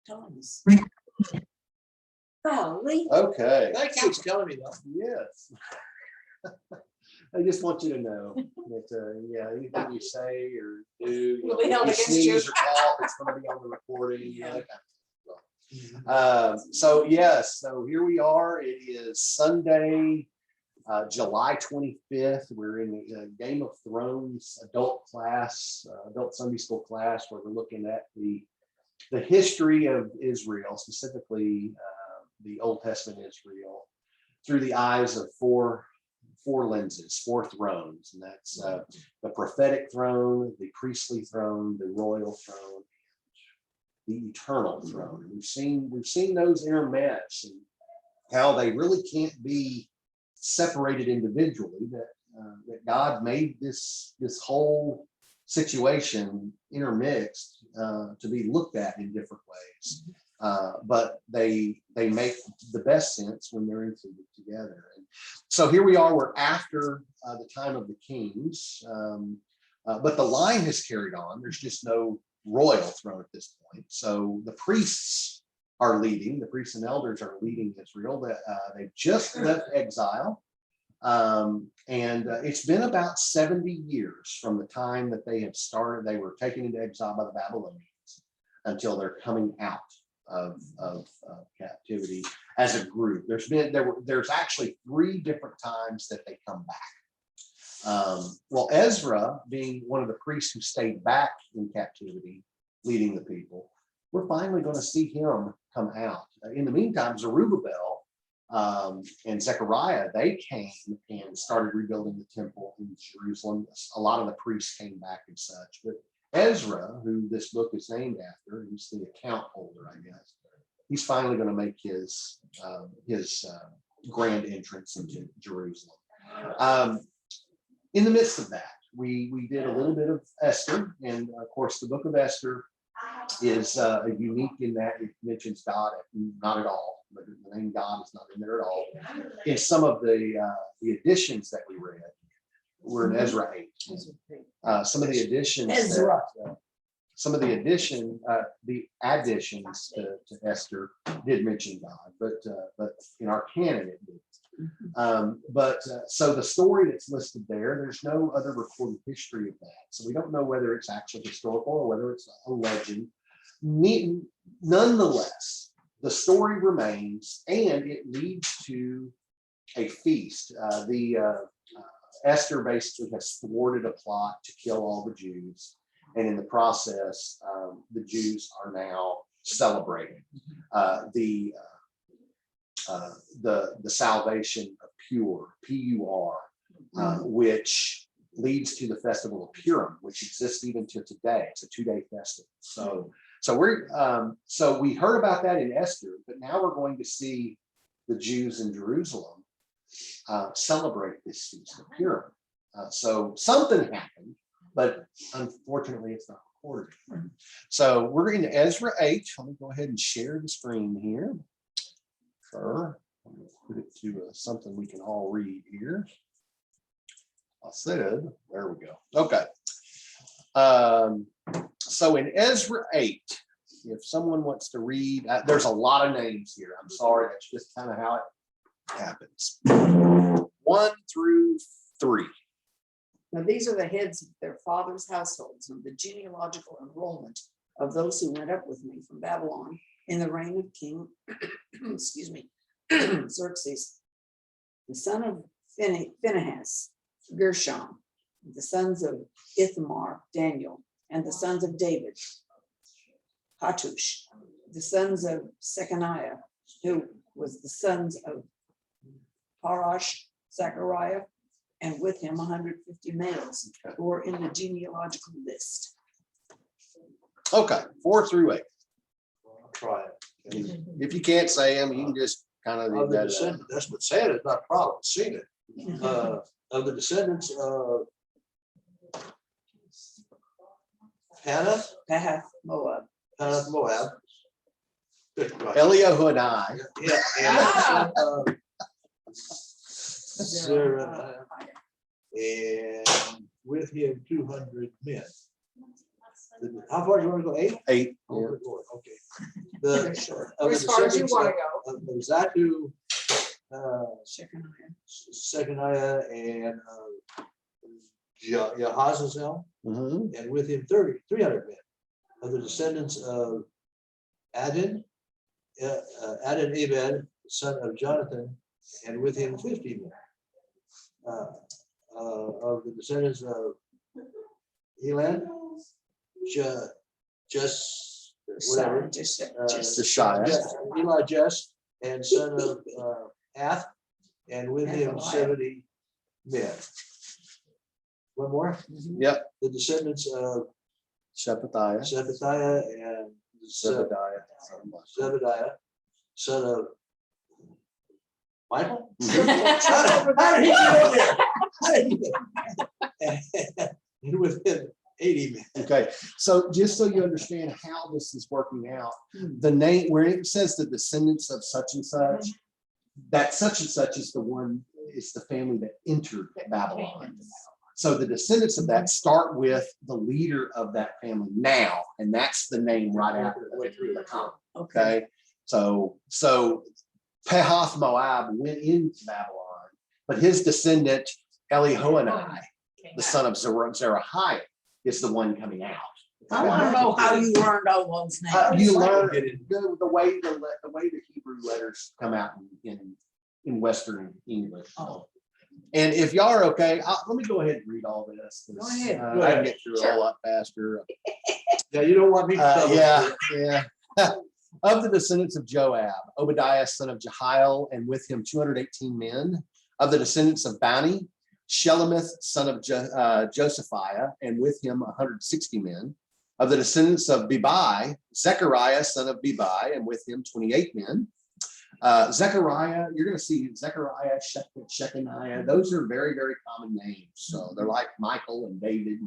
times. Golly. Okay. Thank you for telling me that. Yes. I just want you to know that, yeah, anything you say or do, Will be held you against you. sneeze or cough, it's going to be on the recording. You know, that kind of stuff. So yes, so here we are. It is Sunday, July 25th. We're in the Game of Thrones adult class, adult Sunday school class, where we're looking at the history of Israel, specifically the Old Testament Israel, through the eyes of four lenses, four thrones, and that's the prophetic throne, the priestly throne, the royal throne, the eternal throne. And we've seen those intermesh and how they really can't be separated individually. That God made this whole situation intermixed to be looked at in different ways. But they make the best sense when they're included together. And so here we are, we're after the time of the kings, but the line has carried on. There's just no royal throne at this point. So the priests are leading, the priests and elders are leading Israel. They've just left exile. And it's been about 70 years from the time that they were taken into exile by the Babylonians until they're coming out of captivity as a group. There's actually 3 different times that they come back. Well, Ezra, being one of the priests who stayed back in captivity, leading the people, we're finally going to see him come out. In the meantime, Zerubbabel and Zechariah, they came and started rebuilding the temple in Jerusalem. A lot of the priests came back and such, but Ezra, who this book is named after, he's the account holder, I guess. He's finally going to make his grand entrance into Jerusalem. In the midst of that, we did a little bit of Esther, and of course, the book of Esther is unique in that it mentions God not at all. But the name God is not in there at all. In some of the editions that we read, we're in Ezra 8. Some of the additions, the additions to Esther did mention God, but in our canon it did. So the story that's listed there's no other recorded history of that. So we don't know whether it's actually historical or whether it's a legend. Nonetheless, the story remains, and it leads to a feast. Esther basically has thwarted a plot to kill all the Jews, and in the process, the Jews are now celebrating the salvation of Pur, P-U-R, which leads to the festival of Purim, which exists even to today. It's a 2-day festival. So we heard about that in Esther, but now we're going to see the Jews in Jerusalem celebrate this feast of Purim. So something happened, but unfortunately it's not recorded. So we're in Ezra 8. Let me go ahead and share the screen here. Sure. I'm going to put it to something we can all read here. There we go. Okay. So in Ezra 8, if someone wants to read, there's a lot of names here. I'm sorry, that's just kind of how it happens. 1 through 3. Now these are the heads of their fathers' households and the genealogical enrollment of those who went up with me from Babylon in the reign of King, excuse me, Xerxes, the son of Phinehas, Gershon, the sons of Ithamar, Daniel, and the sons of David, Hattush, the sons of Shechaniah, who was the sons of Parash, Zechariah, and with him 150 males who were in the genealogical list. Okay, 4 through 8. I'll try it. If you can't say them, you can just kind of leave that. That's what said it's not a problem. Seen it. Of the descendants of Pahath Moab. Moab. Eliyahu and I. Yeah. Zerah, and with him 200 men. How far do you want to go? 8? 8. Oh, Yeah. good Lord, okay. They're The, short. of the As far as you descendants wanna of Zatu, Shechaniah. Seconiah, and Jehazazel, Mhm. and with him 300 men. Of the descendants of Adin, Adin Ebed, son of Jonathan, and with him 50 men. Of the descendants of Elan, just whatever. Just, Jeshaiah. Eli Just, and son of Ath, and with him Athaliah. 70 men. One more, Yep. the descendants of Shephatiah. Shephatiah and Zebediah. Zebediah, son of Michael. Mhm. How did he get over there? How did he get- And with him 80 men. Okay, so just so you understand how this is working out, Hmm. the name where it says the descendants of such and such, that such and such is the one, is the family that entered Babylon. So the descendants of that start with the leader of that family now, and that's the name right after the comma. Okay. Okay, so Pehath Moab went into Babylon, but his descendant Elihoenai, the son of Zerahiah, is the one coming out. I want to know how you learned all those names. You Michael learn get in. the way the Hebrew letters come out in Western English. Oh. And if y'all are okay, let me go ahead and read all this. Go ahead. I can get through it a lot faster. Yeah, you don't want me to. Yeah. Of the descendants of Joab, Obadiah, son of Jehiel, and with him 218 men. Of the descendants of Bani, Shelemith, son of Josephiah, and with him 160 men. Of the descendants of Bebai, Zechariah, son of Bebai, and with him 28 men. Zechariah, you're going to see Zechariah, Shechaniah. Those are very, very common names. So they're like Michael and David.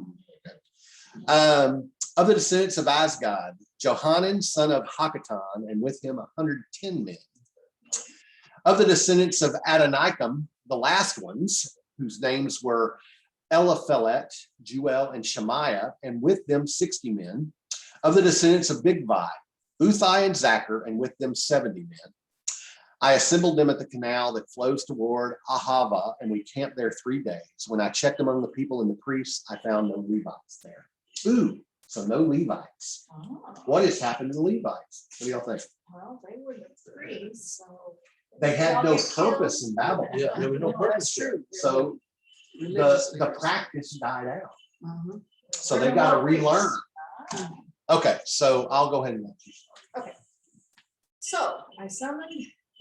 Of the descendants of Asgad, Johanan, son of Hakatan, and with him 110 men. Of the descendants of Adonikam, the last ones, whose names were Eliphelet, Juel, and Shemaiah, and with them 60 men. Of the descendants of Bigvai, Uthai and Zachar, and with them 70 men. I assembled them at the canal that flows toward Ahava, and we camped there 3 days. When I checked among the people and the priests, I found no Levites there. Ooh, so no Levites. Oh, What has happened to the Levites? What do y'all think? well, they were the priests, so. They had all no get killed. purpose in Babylon. Yeah, there was no No, that's purpose there. true. So Religious the leaders. practice died out. Mhm. So they got to relearn. Ah. Okay, so I'll go ahead and let you start. So I summoned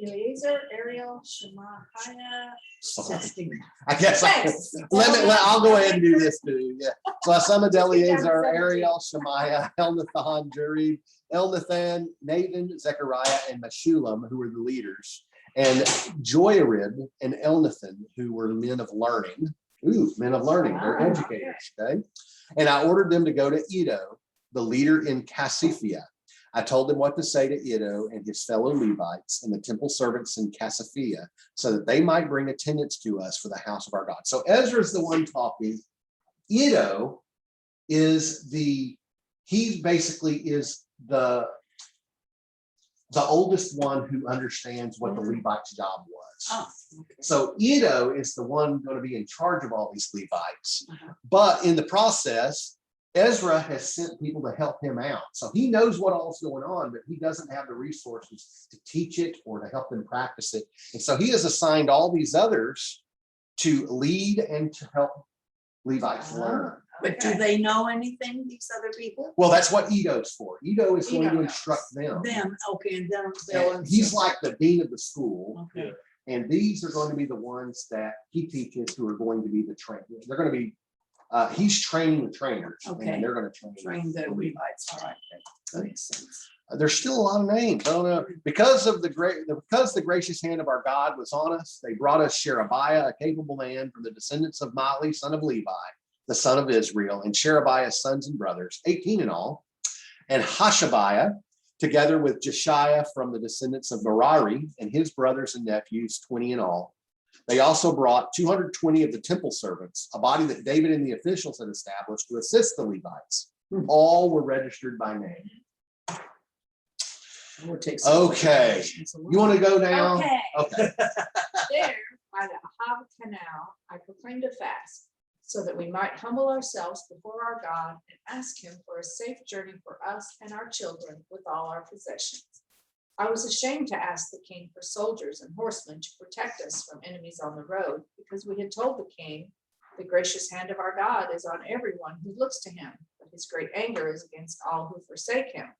Eleazar, Ariel, Shemaiah. Sorry. 60. I guess Thanks. I'll go ahead and do this too. Yeah. So I summoned Just get down to Eleazar, 17. Ariel, Shemaiah, Elnathan, Jerib, Elnathan, Nathan, Zechariah, and Meshullam, who were the leaders, and Joyarib and Elnathan, who were men of learning. Ooh, men of learning, they're Ah, educators, okay? And I ordered them to go to Edo, the leader in Cassiphia. I told them what to say to Iddo and his fellow Levites and the temple servants in Cassiphia, so that they might bring attendance to us for the house of our God. So Ezra is the one talking. Iddo is he basically is the oldest one who understands what the Levites' job was. Oh, okay. So Iddo is the one going to be in charge of all these Levites. Uh-huh. But in the process, Ezra has sent people to help him out. So he knows what all's going on, but he doesn't have the resources to teach it or to help them practice it. And so he has assigned all these others to lead and to help Levites learn. But do they know anything, these other people? Well, that's what Iddo's for. Iddo is going Iddo to knows. instruct them. Them, okay, and then they'll. And he's like the dean of the school. Okay. And these are going to be the ones that he teaches who are going to be the trainers. They're going to be, he's training the trainers. Okay. And they're going to Train the Levites, all right, that makes sense. There's still a lot of names. I don't know. Because the gracious hand of our God was on us, they brought us Sherebiah, a capable man from the descendants of Mali, son of Levi, the son of Israel, and Sherebiah's sons and brothers, 18 in all, and Hashabiah, together with Jeshaiah from the descendants of Merari, and his brothers and nephews, 20 in all. They also brought 220 of the temple servants, a body that David and the officials had established to assist the Levites. all were registered by name. We'll take some- Okay. You want to go now? Okay. Okay. There, by the Ahava Canal, I proclaimed a fast, so that we might humble ourselves before our God and ask him for a safe journey for us and our children with all our possessions. I was ashamed to ask the king for soldiers and horsemen to protect us from enemies on the road, because we had told the king, the gracious hand of our God is on everyone who looks to him, but his great anger is against all who forsake him.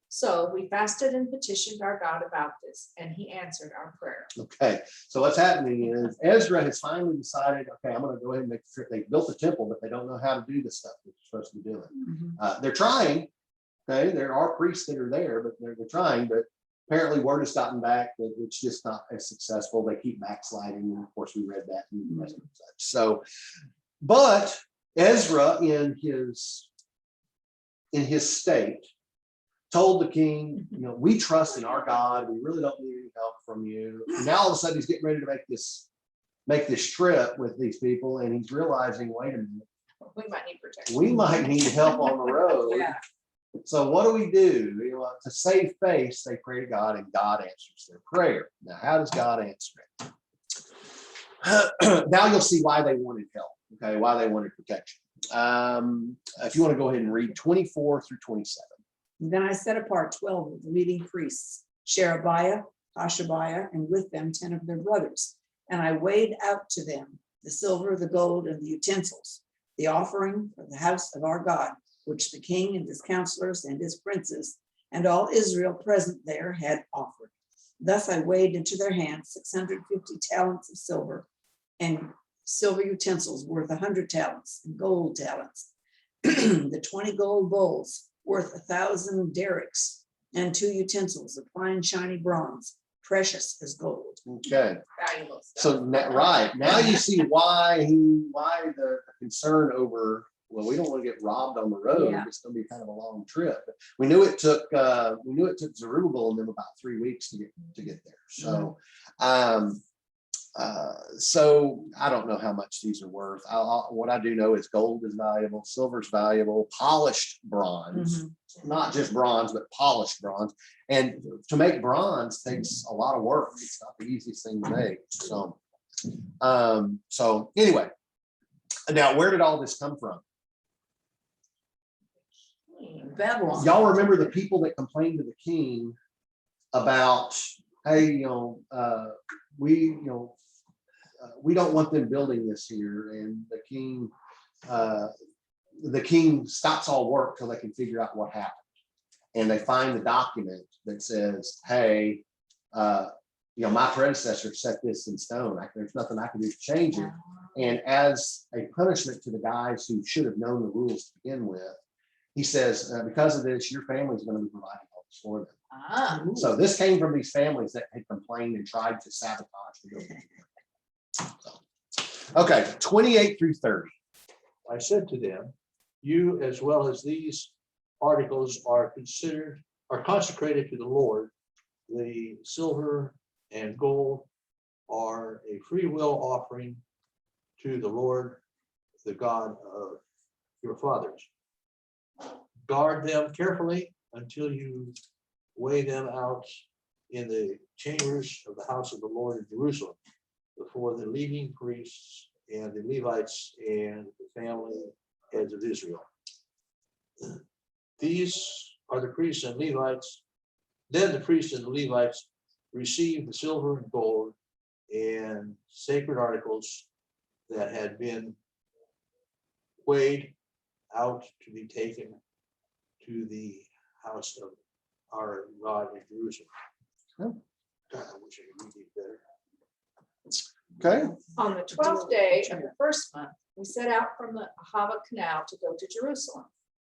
So we fasted and petitioned our God about this, and he answered our prayer. Okay, so what's happening is Ezra has finally decided, okay, I'm gonna go ahead and make the trip. They built the temple, but they don't know how to do the stuff that they're supposed to be doing. Mhm. They're trying, okay, there are priests that are there, but they're trying, but apparently word has gotten back that it's just not as successful. They keep backsliding, and of course, we read that in the rest of such. So, but Ezra in his state told the king, you know, we trust in our God. We really don't need any help from you. And now all of a sudden he's getting ready to make this trip with these people, and he's realizing, wait a minute, We might need protection. we might need help on the road. Yeah. So what do? You know, to save face, they pray to God, and God answers their prayer. Now, how does God answer it? Now you'll see why they wanted help. Okay, why they wanted protection. If you want to go ahead and read 24 through 27. Then I set apart 12 of the leading priests, Sherebiah, Hashabiah, and with them 10 of their brothers. And I weighed out to them the silver, the gold, and the utensils, the offering for the house of our God, which the king and his counselors and his princes and all Israel present there had offered. Thus I weighed into their hands 650 talents of silver, and silver utensils worth 100 talents, and gold talents. The 20 gold bowls worth 1,000 derricks, and 2 utensils of fine shiny bronze, precious as gold. Okay. Valuable stuff. So right now you see why the concern over, well, we don't want to get robbed on the road. Yeah. It's going to be kind of a long trip. We knew it took Zerubbabel and them about 3 weeks to get there. So so I don't know how much these are worth. What I do know is gold is valuable, silver is valuable, polished bronze, not just bronze, but polished bronze. And to make bronze takes a lot of work. It's not the easiest thing to make. So, so anyway, now where did all this come from? Babylon. Y'all remember the people that complained to the king about, hey, we don't want them building this here, and the king stops all work till they can figure out what happened. And they find the document that says, hey, my predecessor set this in stone. There's nothing I can do to change it. And as a punishment to the guys who should have known the rules to begin with, he says, because of this, your family is going to be providing all this for them. Ah, So this came from these families that had complained and tried to sabotage the building. So, okay, 28 through 30. I said to them, you as well as these articles are consecrated to the Lord. The silver and gold are a free will offering to the Lord, the God of your fathers. Guard them carefully until you weigh them out in the chambers of the house of the Lord in Jerusalem, before the leading priests and the Levites and the family heads of Israel. These are the priests and Levites. Then the priests and the Levites received the silver and gold and sacred articles that had been weighed out to be taken to the house of our God in Jerusalem. God, I wish I could read it better. Okay. on the 12th day of the first month, we set out from the Ahava Canal to go to Jerusalem.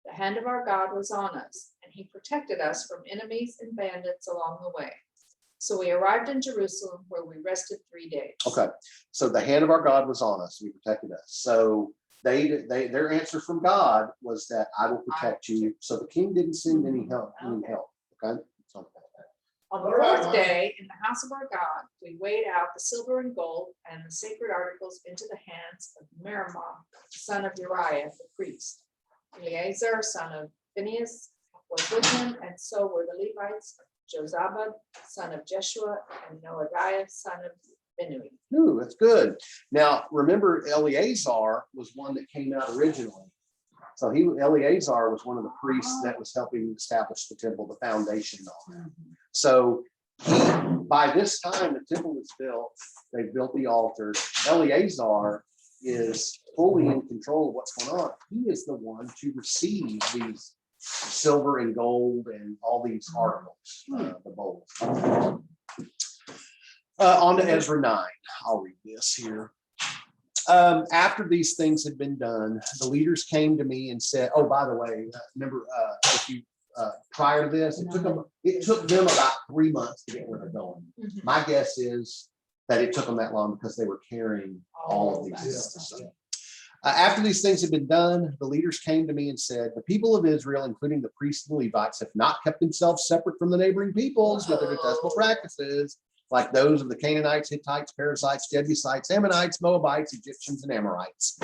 The hand of our God was on us, and he protected us from enemies and bandits along the way. So we arrived in Jerusalem, where we rested 3 days. Okay. So the hand of our God was on us. He protected us. So their answer from God was that I will protect you. So the king didn't send any help. Okay. So, On the 4th day, in the house of our God, we weighed out the silver and gold and the sacred articles into the hands of Meremoth, son of Uriah the priest. Eleazar, son of Phinehas, was with him, and so were the Levites, Jozabad, son of Jeshua, and Noadiah, son of Binnui. Ooh, that's good. Now, remember Eleazar was one that came out originally. So Eleazar was one of the priests that was helping establish the temple, the foundation on it. So by this time, the temple was built, they built the altar. Eleazar is fully in control of what's going on. He is the one to receive these silver and gold and all these articles, the bowls. On to Ezra 9. I'll read this here. After these things had been done, the leaders came to me and said, oh, by the way, remember, if you prior to this, it took them about 3 months to get where they're going. My guess is that it took them that long because they were carrying all of these things. After these things had been done, the leaders came to me and said, the people of Israel, including the priests and Levites, have not kept themselves separate from the neighboring peoples with their detestable practices, like those of the Canaanites, Hittites, Perizzites, Jebusites, Ammonites, Moabites, Egyptians, and Amorites.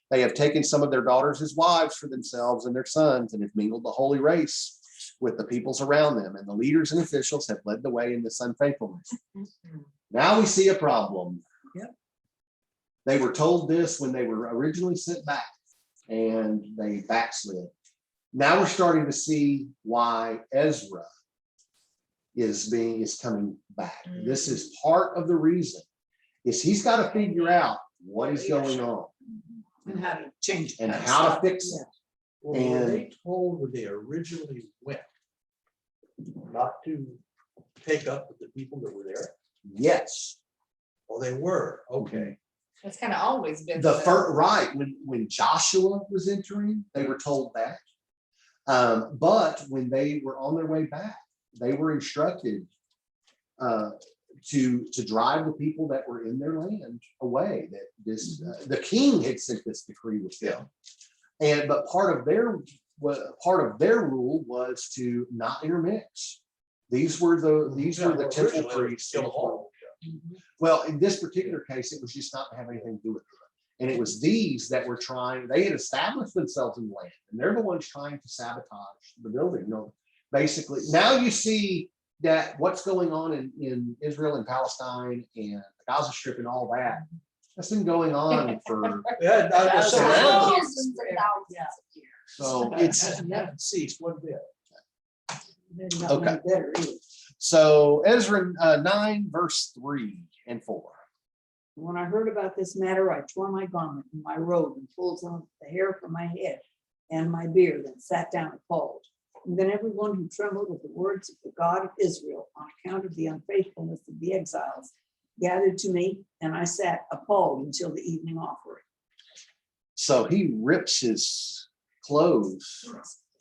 They have taken some of their daughters as wives for themselves and their sons, and have mingled the holy race with the peoples around them. And the leaders and officials have led the way in this unfaithfulness. Now we see a problem. Yep. They were told this when they were originally sent back, and they backslid. Now we're starting to see why Ezra is coming back. This is part of the reason, is he's got to figure out what is going on And how to change. and how to fix it. Well, were they told when they originally went not to take up with the people that were there? Yes. Well, they were, okay. It's kind of always been. The first, right, when Joshua was entering, they were told that. But when they were on their way back, they were instructed to drive the people that were in their land away. That this the king had sent this decree with them, but part of their rule was to not intermix. These were the temple priests. Well, in this particular case, it was just not to have anything to do with it. And it was these that were they had established themselves in the land, and they're the ones trying to sabotage the building. You know, basically, now you see that what's going on in Israel and Palestine and the Gaza Strip and all that, that's been going on for, Yeah, I was saying, Thousands and thousands of years. so it's, it hasn't ceased one bit. Okay. So Ezra 9, verse 3 and 4. When I heard about this matter, I tore my garment and my robe and pulled some of the hair from my head and my beard and sat down appalled. And then everyone who trembled at the words of the God of Israel on account of the unfaithfulness of the exiles gathered to me, and I sat appalled until the evening offering. So he rips his clothes,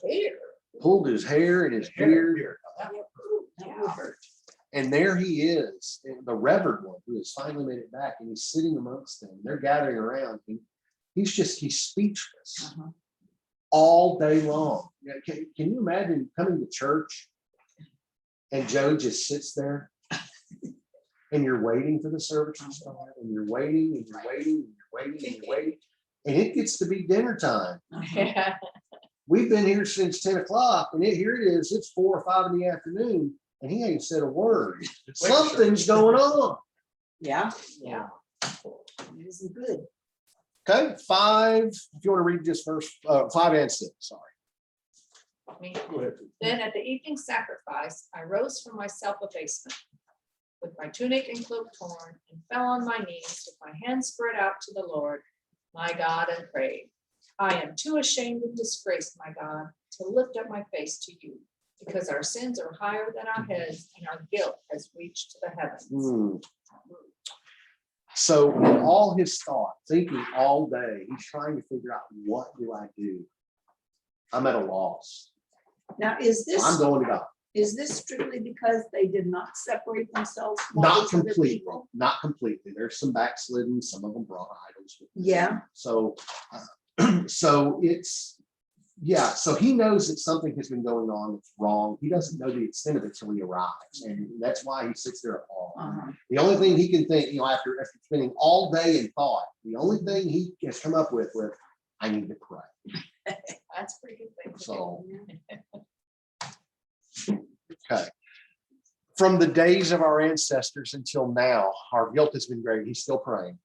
Here. pulled his hair and his beard, That would hurt. and there he is, the revered one who has finally made it back, and he's sitting amongst them. They're gathering around. He's speechless all day long. Can you imagine coming to church and Joe just sits there and you're waiting for the service to start, and you're waiting and you're waiting and you're waiting and you're waiting, and it gets to be dinner time. Yeah. We've been here since 10 o'clock, and here it is, it's 4 or 5 in the afternoon, and he ain't said a word. Something's going on. Yeah, Yeah. it isn't good. Okay, 5, if you want to read just first, 5 and 6, sorry. Me. Go ahead. Then at the evening sacrifice, I rose from my self-abasement with my tunic and cloak torn, and fell on my knees with my hands spread out to the Lord, my God, and prayed. I am too ashamed and disgraced, my God, to lift up my face to you, because our sins are higher than our heads, and our guilt has reached to the heavens. So in all his thought, thinking all day, he's trying to figure out, what do I do? I'm at a loss. Now, is I'm going to God. this strictly because they did not separate themselves? from all Not these other completely, people? not completely. There's some backslidden, some of them brought idols with them. Yeah. So, so so he knows that something has been going on that's wrong. He doesn't know the extent of it till he arrives. And that's why he sits there appalled. The only thing he can think, after spending all day in thought, the only thing he has come up with, I need to pray. That's a pretty good thing. to do. So. Okay. From the days of our ancestors until now, our guilt has been great. He's still praying.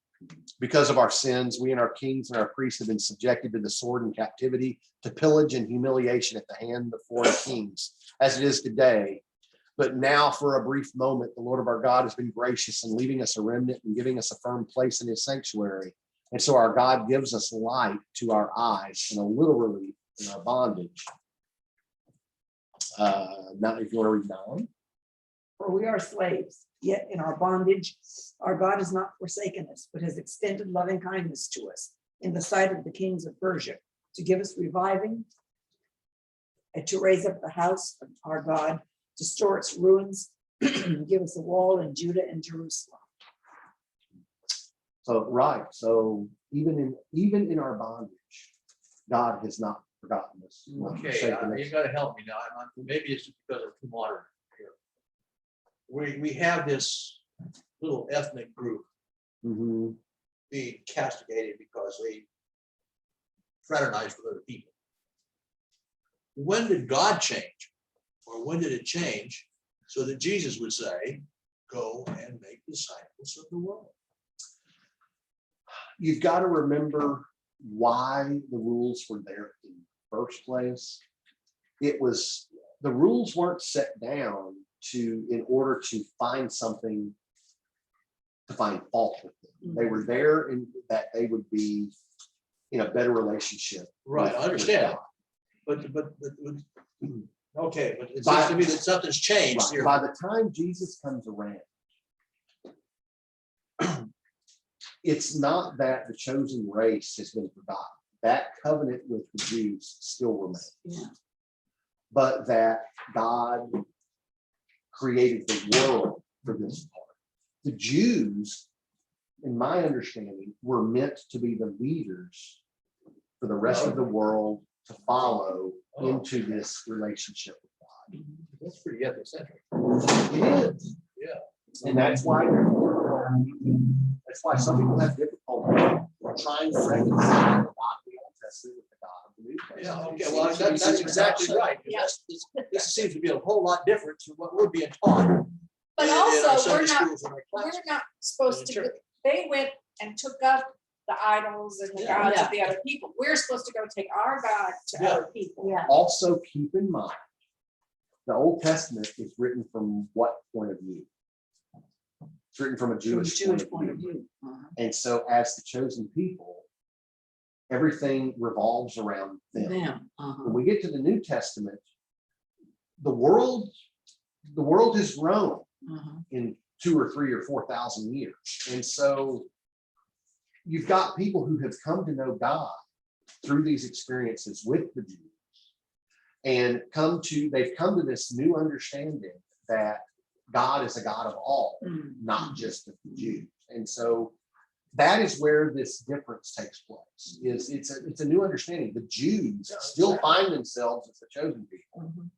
Because of our sins, we and our kings and our priests have been subjected to the sword and captivity, to pillage and humiliation at the hand of foreign kings, as it is today. But now, for a brief moment, the Lord of our God has been gracious in leaving us a remnant and giving us a firm place in his sanctuary. And so our God gives us light to our eyes and a little relief in our bondage. Now, if you want to read down. For we are slaves, yet in our bondage, our God has not forsaken us, but has extended loving kindness to us in the sight of the kings of Persia, to give us reviving and to raise up the house of our God, to store its ruins, give us a wall in Judah and Jerusalem. So, right, so even in our bondage, God has not forgotten us. not Okay, forsaken you us. gotta help me now. Maybe it's because I'm too modern here. We have this little ethnic group Mhm. being castigated because they fraternize with other people. When did God change? Or when did it change so that Jesus would say, go and make disciples of the world? You've got to remember why the rules were there in the first place. It was, the rules weren't set down in order to find something to find fault with them. They were there in that they would be in a better relationship. Right, I with understand. God. But, okay, but it seems to me that something's changed Right. here. By the time Jesus comes around, it's not that the chosen race has been forgotten. That covenant with the Jews still remains. Yeah. But that God created the world for this part. The Jews, in my understanding, were meant to be the leaders for the rest of the world to follow into this relationship with God. That's pretty ethnocentric. It is. Yeah. And that's why that's why some people have difficulty trying to reconcile the God of the Old Testament with the God of the New Testament. Yeah, okay, well, that's exactly right. This seems to be a whole lot different from what we're being taught. But in our also, Sunday we're not, schools and our classes. we're not supposed to, they went and took up the idols and the Yeah. gods of the other people. We're supposed to go take our God to Yeah. other people. Yeah. Also, keep in mind, the Old Testament is written from what point of view? It's written from a Jewish point of view. Uh-huh. And so as the chosen people, everything revolves around them. Them. Uh-huh. When we get to the New Testament, the world has grown Uh-huh. in 2,000 or 3,000 or 4,000 years. And so you've got people who have come to know God through these experiences with the Jews and they've come to this new understanding that God is a God of all, not just of the Jews. And so that is where this difference takes place. It's a new understanding. The Jews still find themselves as the chosen people. Mhm.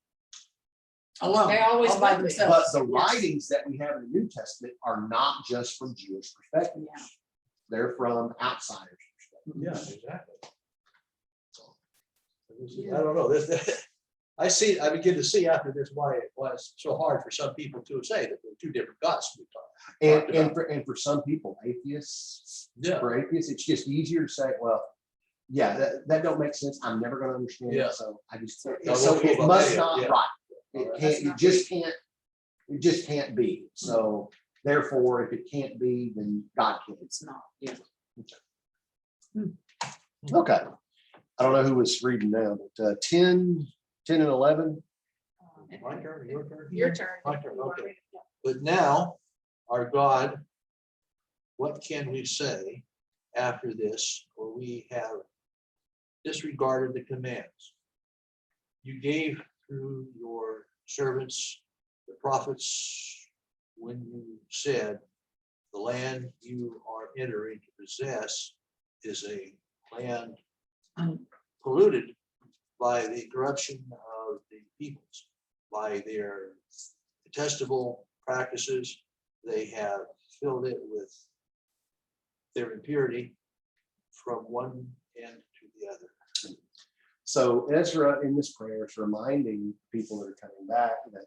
Alone. They always all by will be. themselves. But the Yes. writings that we have in the New Testament are not just from Jewish perspectives. Yeah. They're from outsiders' perspectives. Yeah, exactly. Yeah. I don't know, I begin to see after this why it was so hard for some people to say that there are two different gods to be taught. And for some people, atheists, Yeah. for atheists, it's just easier to say, well, yeah, that don't make sense. I'm never gonna understand Yeah. it. So I just, No, so we'll it go must there, not, yeah. right. That's It not just can't be. So therefore, if it can't be, then God can. It's not. Yeah. Okay. I don't know who was reading now, but 10 and 11. My turn, your turn? Your turn. My turn, okay. But now, our God, what can we say after this, where we have disregarded the commands you gave through your servants, the prophets, when you said, the land you are entering to possess is a land polluted by the corruption of the peoples, by their detestable practices. They have filled it with their impurity from one end to the other. So Ezra in this prayer is reminding people that are coming back that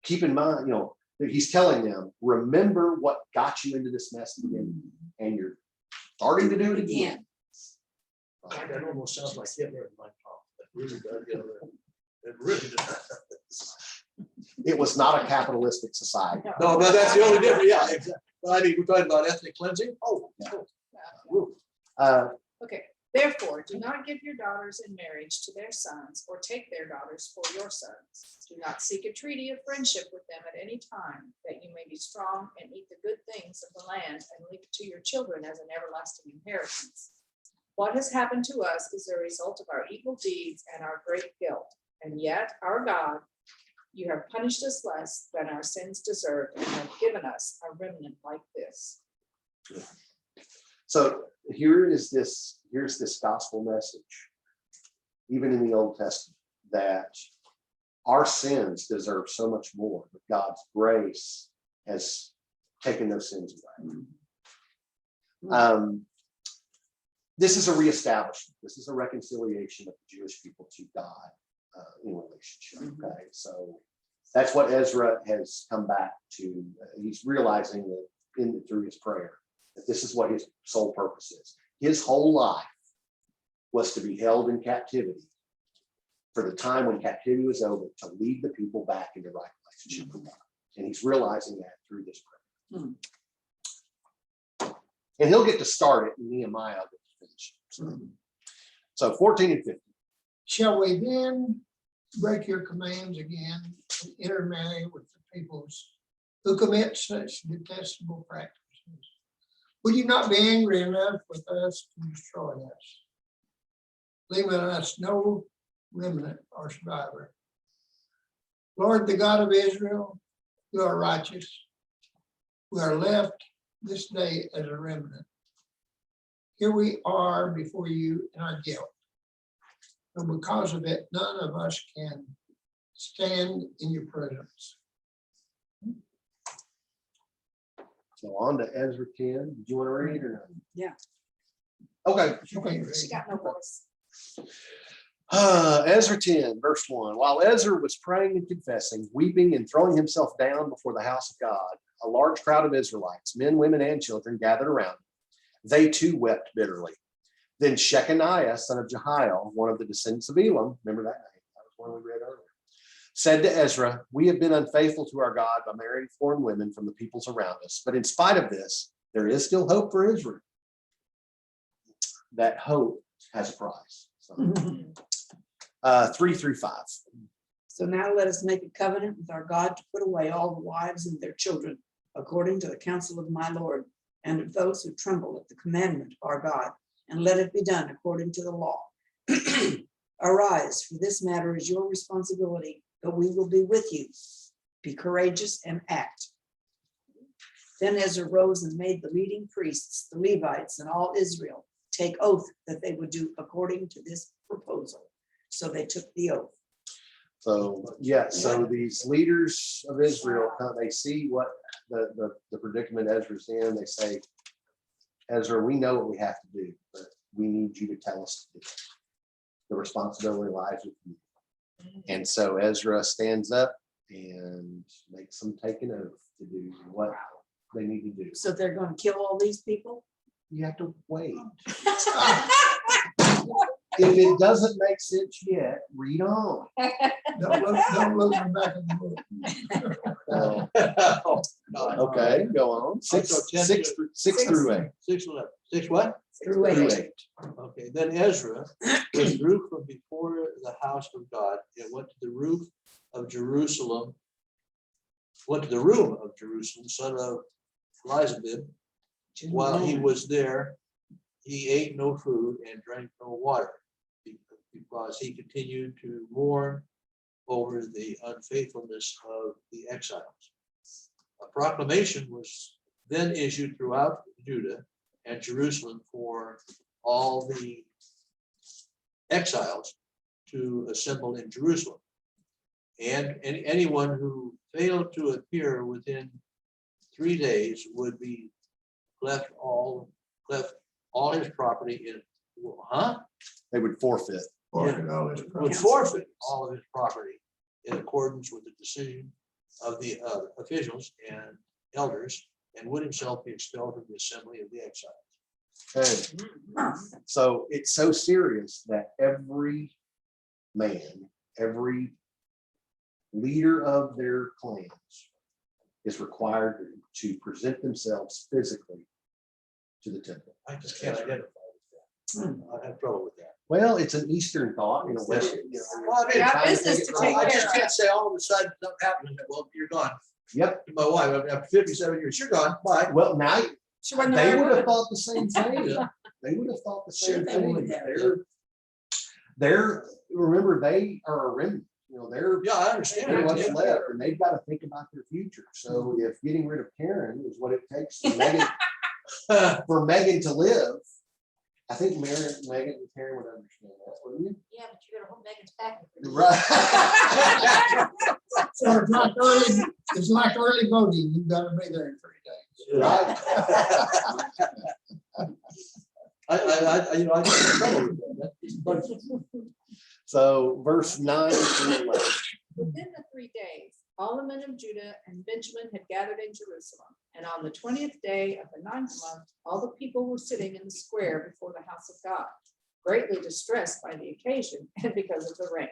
keep in mind, that he's telling them, remember what got you into this mess at the beginning, and you're starting to do it again. That almost sounds like Hitler in my talk. That really does, it really does. It was not a capitalistic society. No, that's the only difference, yeah, exactly. Well, I mean, we're talking about ethnic cleansing, Okay, therefore, do not give your daughters in marriage to their sons, or take their daughters for your sons. Do not seek a treaty of friendship with them at any time, that you may be strong and eat the good things of the land, and leave it to your children as an everlasting inheritance. What has happened to us is the result of our evil deeds and our great guilt. And yet, our God, you have punished us less than our sins deserved, and have given us a remnant like this. So here's this gospel message, even in the Old Testament, that our sins deserve so much more, but God's grace has taken those sins away. This is a reestablishment. This is a reconciliation of the Jewish people to God in relationship. Okay, so that's what Ezra has come back to. He's realizing that through his prayer that this is what his sole purpose is. His whole life was to be held in captivity for the time when captivity was over, to lead the people back into right relationship with God. And he's realizing that through this prayer. And he'll get to start it in Nehemiah. So 14 and 15. Shall we then break your commands again and intermarry with the peoples who commit such detestable practices? Will you not be angry enough with us to destroy us, leaving us no remnant or survivor? Lord, the God of Israel, you are righteous. We are left this day as a remnant. Here we are before you in our guilt. And because of it, none of us can stand in your presence. So on to Ezra 10. Do you want to read or not? Yeah. Okay. Okay. She got no voice. Ezra 10, verse 1. While Ezra was praying and confessing, weeping and throwing himself down before the house of God, a large crowd of Israelites, men, women, and children, gathered around him. They too wept bitterly. Then Shechaniah, son of Jehiel, one of the descendants of Elam, remember that name? That was one we read earlier, said to Ezra, we have been unfaithful to our God by marrying foreign women from the peoples around us. But in spite of this, there is still hope for Israel. That hope has a price. So, 3 through 5. So now let us make a covenant with our God to put away all the wives and their children, according to the counsel of my Lord, and of those who tremble at the commandment of our God, and let it be done according to the law. Arise, for this matter is your responsibility, but we will be with you. Be courageous and act. Then Ezra rose and made the leading priests, the Levites, and all Israel take oath that they would do according to this proposal. So they took the oath. So, yeah, so these leaders of Israel, they see what the predicament Ezra's in. They say, Ezra, we know what we have to do, but we need you to tell us to do it. The responsibility lies with you. And so Ezra stands up and makes them take an oath to do what they need to do. So they're going to kill all these people? You have to wait. If it doesn't make sense yet, read on. Don't look back in the book. Okay, go on. 6 through 8. 6 what? Through eight. Okay, then Ezra withdrew from before the house of God and went to the roof of Jerusalem, son of Elizabeth. While he was there, he ate no food and drank no water, because he continued to mourn over the unfaithfulness of the exiles. A proclamation was then issued throughout Judah and Jerusalem for all the exiles to assemble in Jerusalem. And anyone who failed to appear within 3 days would be left all his property in. They would forfeit. forfeit all this would property. forfeit all of his property in accordance with the decision of the officials and elders, and would himself be expelled from the assembly of the exiles. Okay. So it's so serious that every man, every leader of their clans is required to present themselves physically to the temple. I just can't identify with that. I have trouble with that. Well, it's an Eastern thought, you know. West- you know, Well, I mean, Yeah, trying to business take to it take right. I care just can't say all of a sudden something happened, and well, you're gone. Yep. My wife, after 57 years, you're gone, bye. Well, now She wasn't they the would right have woman. thought the same thing. They would have thought the Sure same they thing. would have. They're, remember, they are a remnant, you know, they're Yeah, I understand. pretty much Yeah. left, and they've got to think about their future. So if getting rid of Karen is what it takes for Megan, for Megan to live, I think Megan and Karen would understand that, wouldn't you? Yeah, but you're gonna hold Megan's back. Right. So it's like early voting, you've got to be there in 3 days. Right. You know, I just have trouble with that. But So verse 9 through 11. Within the 3 days, all the men of Judah and Benjamin had gathered in Jerusalem. And on the 20th day of the 9th month, all the people were sitting in the square before the house of God, greatly distressed by the occasion and because of the rain.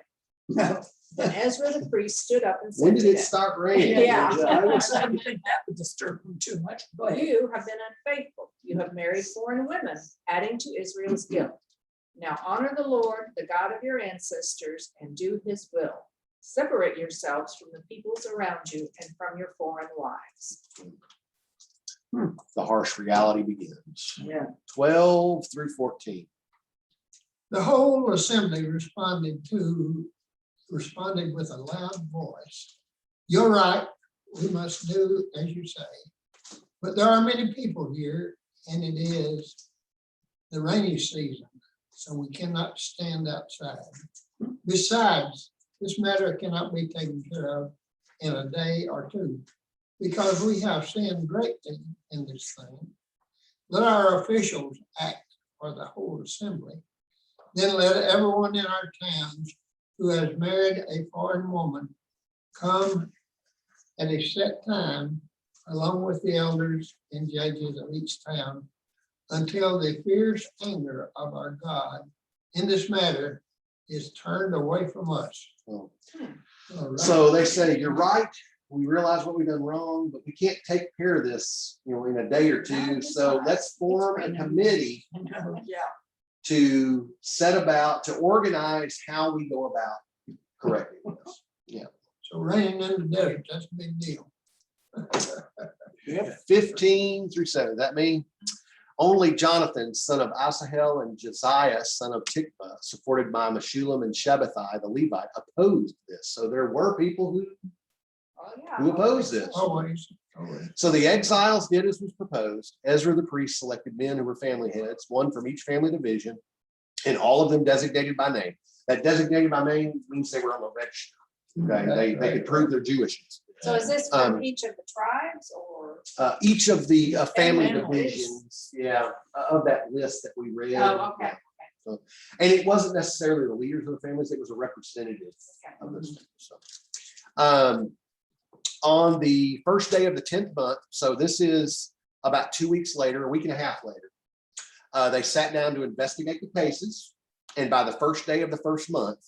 Then Ezra the priest stood up and When said did to it them, start raining? Yeah. I would think that would disturb them too much. Go ahead. you have been unfaithful. You have married foreign women, adding to Israel's guilt. Now honor the Lord, the God of your ancestors, and do his will. Separate yourselves from the peoples around you and from your foreign wives. The harsh reality begins. Yeah. 12 through 14. The whole assembly responded with a loud voice. You're right, we must do as you say. But there are many people here, and it is the rainy season, so we cannot stand outside. Besides, this matter cannot be taken care of in a day or two, because we have sinned greatly in this thing. Let our officials act for the whole assembly. Then let everyone in our towns who has married a foreign woman come at a set time, along with the elders and judges of each town, until the fierce anger of our God in this matter is turned away from us. Oh. All right. So they say, you're right. We realize what we've done wrong, but we can't take care of this, you know, in a day or two. So let's form a committee Yeah. to set about, to organize how we go about correcting this. So raining in the desert, that's a big deal. 15 through 7. That mean only Jonathan, son of Asahel, and Josiah, son of Tikva, supported by Meshullam and Shabbathai, the Levite, opposed this. So there were people who Oh, yeah. opposed this. Always. So the exiles did as was proposed. Ezra the priest selected men who were family heads, one from each family division, and all of them designated by name. That designated by name means they were on the register. Okay, they could prove their Jewishness. So is this from each of the tribes or? Each of the family Families. divisions, yeah, of that list that we read. Oh, okay. So, and it wasn't necessarily the leaders of the families, it was a representative of those families. So, on the first day of the 10th month, so this is about 2 weeks later, a week and a half later, they sat down to investigate the cases. And by the first day of the first month,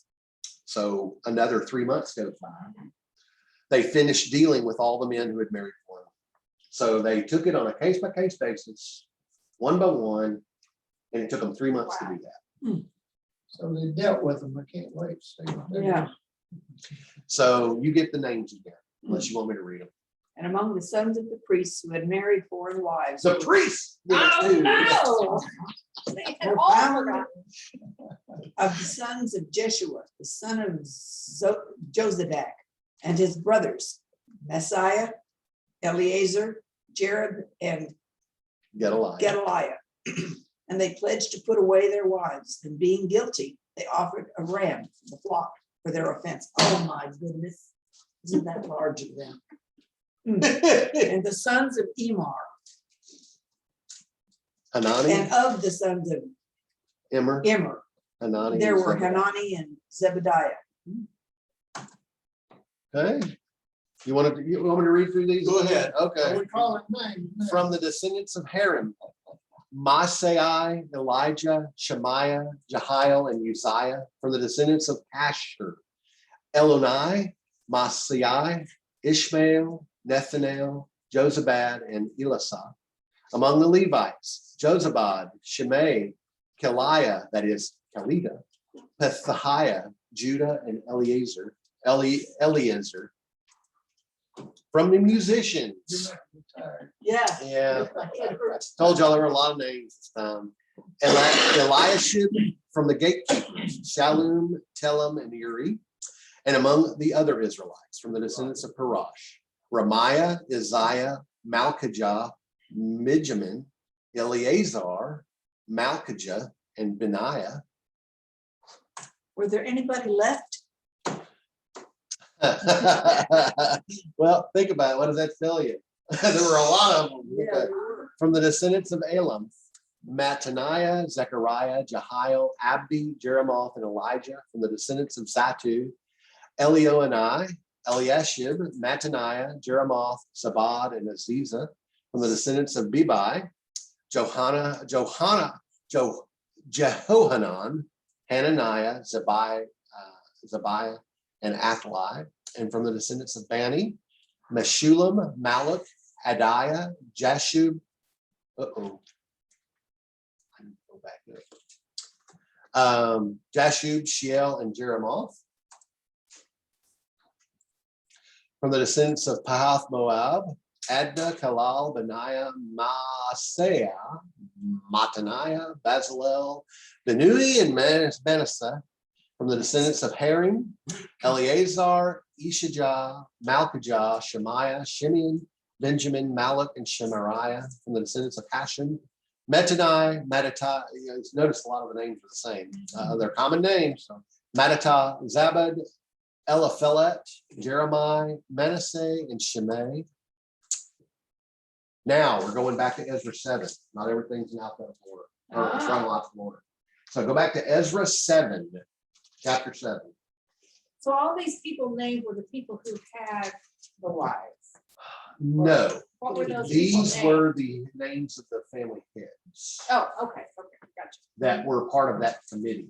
so another 3 months goes by, they finished dealing with all the men who had married one. So they took it on a case by case basis, one by one, and it took them 3 months to do that. So they dealt with them. I can't wait to see what they do. Yeah. So you get the names again, unless you want me to read them. And among the sons of the priests who had married foreign wives. The priests. did it Oh, too. no. They had were all found forgotten. Of the sons of Jeshua, the son of Jozadak, and his brothers, Messiah, Eleazar, Jared, and Gedaliah. Gedaliah. And they pledged to put away their wives, and being guilty, they offered a ram from the flock for their offense. Oh my goodness, isn't that large of them? And the sons of Emar, Hanani, and of the sons of Immer, Immer, Hanani. There and were Zebediah. Hanani and Zebediah. Okay. You want me to read through these? Go ahead. Okay. We call it names. From the descendants of Haram, Maasai, Elijah, Shemaiah, Jehiel, and Uzziah. From the descendants of Asher, Elonai, Maasai, Ishmael, Nethanel, Jozabad, and Elisah. Among the Levites, Jozabad, Shimei, Keliah, that is Kelida, Pethahiah, Judah, and Eliezer. From the musicians, Yeah. yeah, told y'all there were a lot of names this time. Eliashib from the gatekeepers, Shallum, Telem, and Uri. And among the other Israelites, from the descendants of Parash, Ramiah, Isaiah, Malchijah, Mijamin, Eleazar, Malchijah, and Benaiah. Were there anybody left? Well, think about it. What does that tell you? There were a lot of them. Yeah, Okay. there were. From the descendants of Elam, Mattaniah, Zechariah, Jehiel, Abdi, Jeremoth, and Elijah. From the descendants of Zatu, Elioenai, Eliashib, Mattaniah, Jeremoth, Zabad, and Aziza. From the descendants of Bebai, Jehohanan, Hananiah, Zabiah, and Athli. And from the descendants of Bani, Meshulam, Maluk, Adiah, Jashub. I need to go back there. Jashub, Shiel, and Jeremoth. From the descendants of Pahath Moab, Adna, Kalal, Benaiah, Maaseiah, Mattaniah, Bezalel, Benui, and Manasseh. From the descendants of Harim, Eleazar, Ishijah, Malchijah, Shemaiah, Shimeon, Benjamin, Maluk, and Shemariah. From the descendants of Hashem, Metanai, Mattatah. Notice a lot of the names are the same. They're common names. So Mattatah, Zabad, Eliphelet, Jeremiah, Manasseh, and Shimei. Now we're going back to Ezra 7. Not everything's in alphabetical order, or chronological order. So go back to Ezra 7, chapter 7. So all these people named were the people who had the wives. No, What were those people these named? were the names of the family heads Oh, okay, gotcha. that were part of that committee.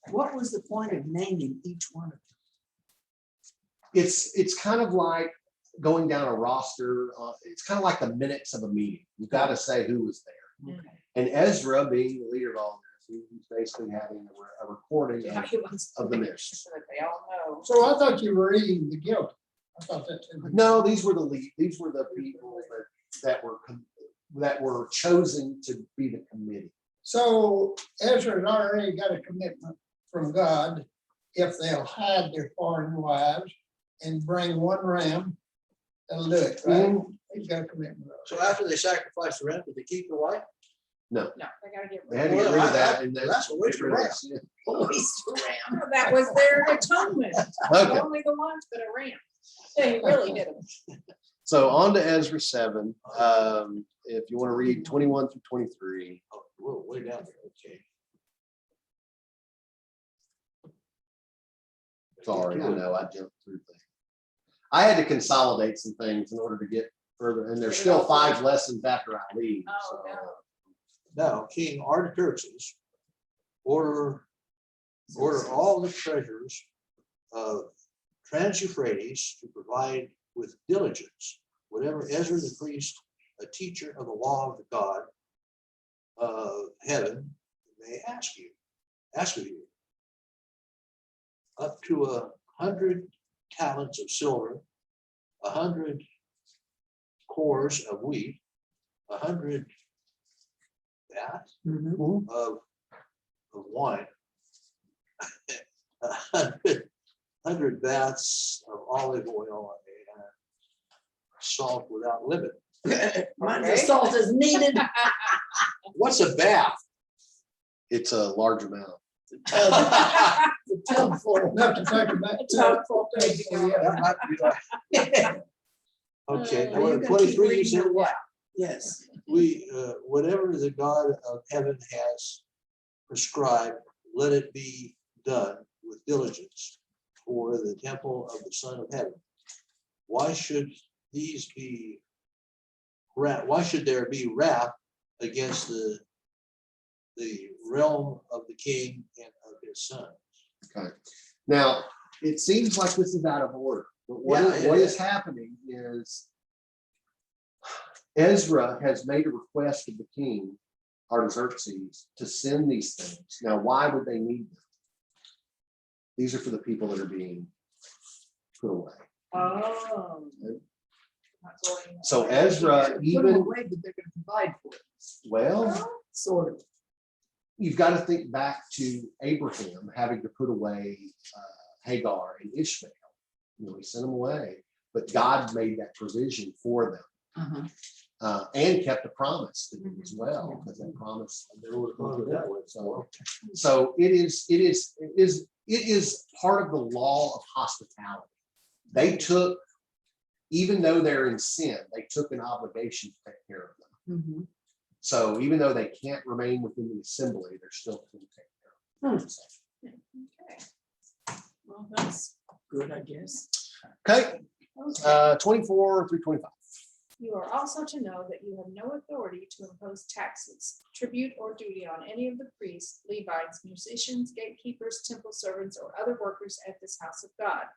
What was the point of naming each one of them? It's kind of like going down a roster. It's kind of like the minutes of a meeting. You've got to say who was there. Okay. And Ezra, being the leader of all this, he's basically having a recording Yeah, of, he wants to of the make minutes. sure that they all know. So I thought you were reading the guilty. I thought that too. No, these were the lead. These were the people that were chosen to be the committee. So Ezra's already got a commitment from God if they'll hide their foreign wives and bring one ram, they'll do it, right? He's got a commitment. So after they sacrifice the ram, did they keep the wife? No, they gotta get They rid had to of get rid of that. And That's a waste of ram. it. That was their atonement. Okay. Only the ones that are ran. They really did them. So on to Ezra 7. If you want to read 21 through 23. Oh, whoa, way down there, okay. Sorry, I know I jumped through things. I had to consolidate some things in order to get further, and there's still 5 lessons after I leave. Oh, so. no. Now, King Artaxerxes order all the treasures of Trans-Euphrates to provide with diligence whatever Ezra the priest, a teacher of the law of the God of heaven, may ask of you. Up to 100 talents of silver, 100 cores of wheat, 100 baths of wine, 100 baths of olive oil, and salt without limit. Mine's Okay. the salt is needed. What's a bath? It's a large amount. The tub full. Enough to take it back. A tub full, there you go. That might be like- Okay, Are you gonna keep 23, you reading said or what? Yes. we, whatever the God of heaven has prescribed, let it be done with diligence for the temple of the Son of Heaven. Why should these be why should there be wrath against the realm of the king and of his son? Okay, now, it seems like this is out of order, but Yeah, it what is is. happening is Ezra has made a request of the king, Artaxerxes, to send these things. Now, why would they need them? These are for the people that are being put away. Oh. Not going- So Ezra, Put them even, away, but they're gonna provide for it, well, sort of. you've got to think back to Abraham having to put away Hagar and Ishmael. He sent them away, but God made that provision for them. And kept a promise to them as well, because that promise. So it is part of the law of hospitality. They took, even though they're in sin, they took an obligation to take care of them. So even though they can't remain within the assembly, they're still going to take care of them. Okay. Well, that's good, I guess. Okay, Okay. 24 through 25. You are also to know that you have no authority to impose taxes, tribute, or duty on any of the priests, Levites, musicians, gatekeepers, temple servants, or other workers at this house of God.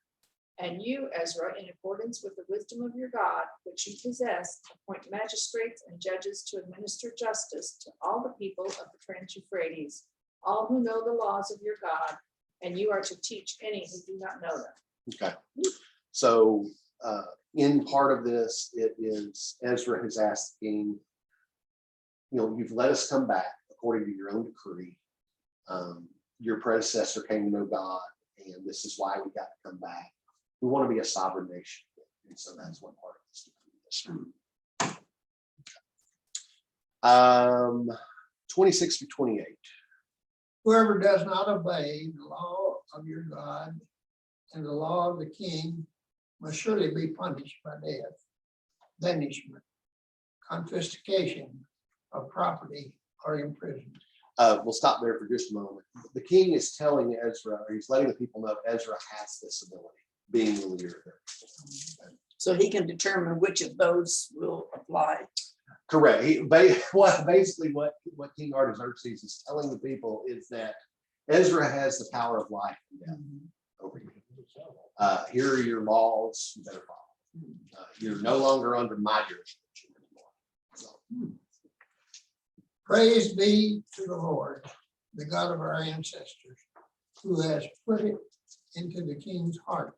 And you, Ezra, in accordance with the wisdom of your God, which you possess, appoint magistrates and judges to administer justice to all the people of the Trans-Euphrates, all who know the laws of your God, and you are to teach any who do not know them. Okay, so in part of this, it is Ezra has asked the king, you've let us come back according to your own decree. Your predecessor came to know God, and this is why we got to come back. We want to be a sovereign nation, and so that's one part of this. 26 through 28. Whoever does not obey the law of your God and the law of the king must surely be punished by death, banishment, confiscation of property, or imprisonment. We'll stop there for just a moment. The king is telling Ezra, or he's letting the people know Ezra has this ability, being the leader there. So he can determine which of those will apply. Correct. Basically what King Artaxerxes is telling the people is that Ezra has the power of life and death over you. Here are your laws, you better follow. You're no longer under my jurisdiction anymore. So, Praise be to the Lord, the God of our ancestors, who has put it into the king's heart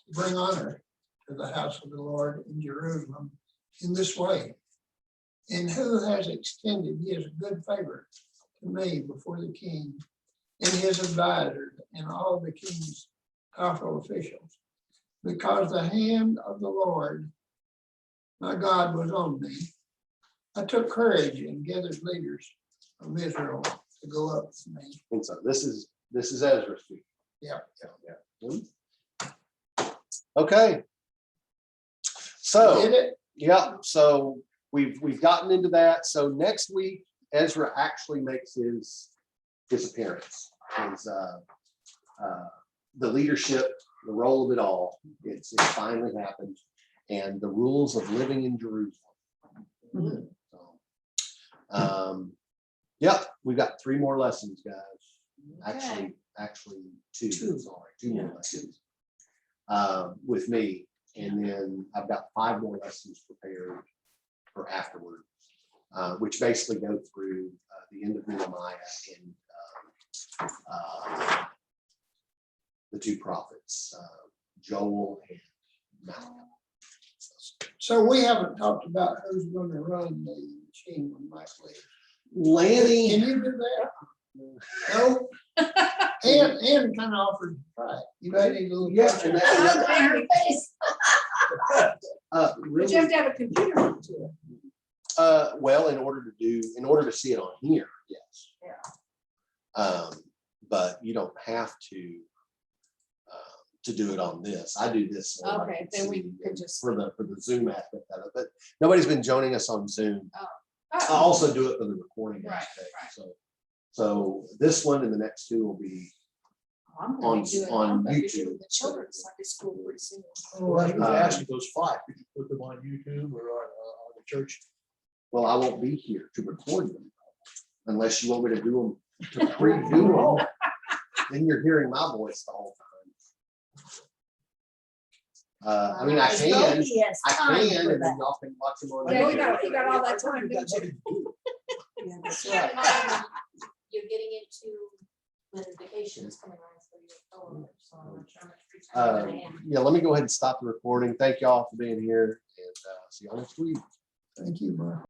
to bring honor to the house of the Lord in Jerusalem in this way, and who has extended his good favor to me before the king and his advisors and all the king's powerful officials, because the hand of the Lord, my God, was on me. I took courage and gathered leaders from Israel to go up with me. and so this is Ezra speaking. Yeah. Okay. So. Did it? Yeah, so we've gotten into that. So next week, Ezra actually makes his appearance. His the leadership, the role of it all. It's finally happened, and the rules of living in Jerusalem. So, yeah, we've got 3 more lessons, guys. Actually 2. Sorry, 2 more lessons with me. And then I've got 5 more lessons prepared for afterward, which basically go through the end of Nehemiah and the 2 prophets, Joel and Malachi. So we haven't talked about who's going to run the machine when Mike leaves. Lanny, Can you do that? No? And kind of offered to try. You might need a little. Yeah, and that- But really, you have to have a computer to it. well, in order to see it on here, yes. Yeah. But you don't have to do it on this. I do this. so I Okay, can then we see could just- for the Zoom aspect of it, but nobody's been joining us on Zoom. I Oh, also do it for the recording Right, aspect, right. So this one and the next two will be, I'm gonna be doing- on I'm gonna be YouTube. doing The children's Sunday school pretty soon. Well, I was Um, asking those five, could you put them on YouTube or on the church? well, I won't be here to record them. Unless you want me to do them, to redo them. Then you're hearing my voice the whole time. I mean, I can, and then y'all can watch them on. Yeah, YouTube. you got all that time, don't you? Yeah, that's Keep in right. mind, you're getting into when vacation is coming around for your coworkers, so I'm not sure how much free time you're gonna have. Yeah, let me go ahead and stop the recording. Thank y'all for being here and see y'all next week. Thank you, Mark.